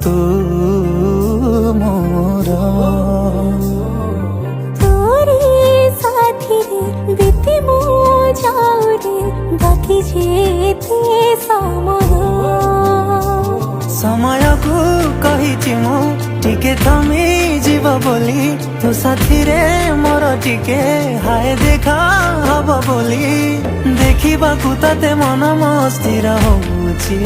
ତୁ ମୋର तोरे साथीरे बीती मो जाऊरे बाकी जेते ସମୟକୁ କହିଛି ମୁଁ ଟିକେ ଥମି ଯିବ ବୋଲି ତୋ ସାଥିରେ ମୋର ଟିକେ ହାୟ ଦେଖା ହବ ବୋଲି ଦେଖିବାକୁ ତତେ ମନ ମସ୍ତିର ହଉଛି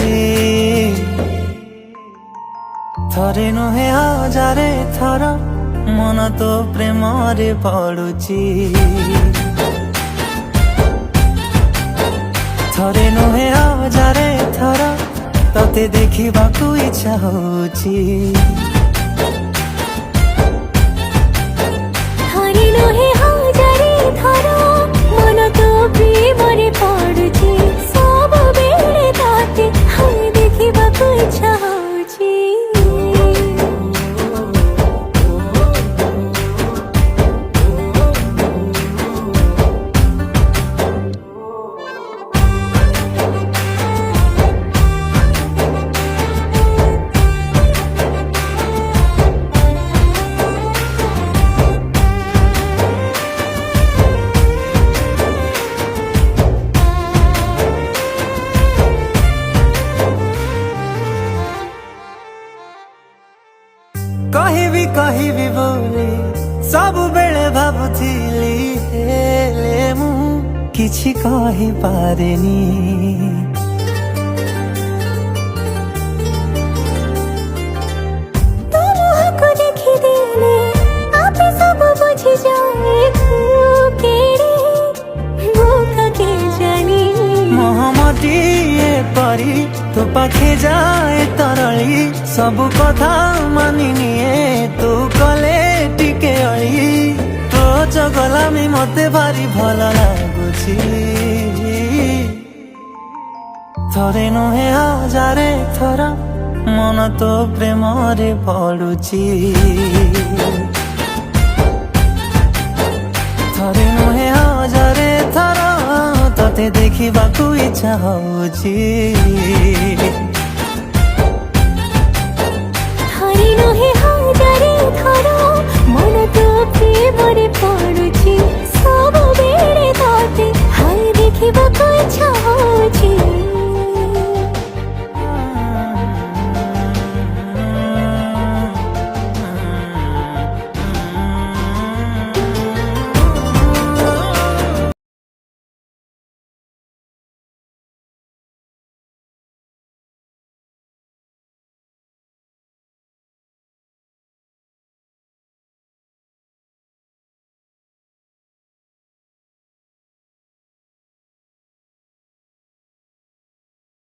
ଥରେ ନୁହେଁ ହଜାରେ ଥର ମନ ତୋ ପ୍ରେମରେ ପଡୁଛି ଥରେ ନୁହେଁ ହଜାରେ ଥର ତତେ ଦେଖିବାକୁ ଇଚ୍ଛା ହଉଛି ଥରେ ନୁହେଁ ହଜାରେ ଥର ମନ ତୋ ପ୍ରେମରେ ପଡୁଛି ସବୁବେଳେ ତତେ ଦେଖିବାକୁ ଇଚ୍ଛା ହଉଛି କହିବି ବୋଲି ସବୁବେଳେ ଭାବୁଥିଲି ହେଲେ ମୁଁ କିଛି କହିପାରେନି ତୋ ମୁହଁକୁ ଦେଖିଦେଲେ ଆପେ ସବୁ ବୁଝିଯାଏ କେଡ଼େ ବୋକା କେଜାଣି ମହମଟିଏ ପରି ତୋ ପାଖେ ଯାଏ ତରଳି ସବୁ କଥା ମାନି ନିଏ ତୁ କଲେ ଟିକେ ଅଳି ତୋ ଚଗଲାମି ମତେ ଭାରି ଭଲ ଲାଗୁଛି ଥରେ ନୁହେଁ ହଜାରେ ଥର ମନ ତୋ ପ୍ରେମରେ ପଡୁଛି ଥରେ ନୁହେଁ ହଜାରେ ଥର ତତେ ଦେଖିବାକୁ ଇଚ୍ଛା ହଉଛି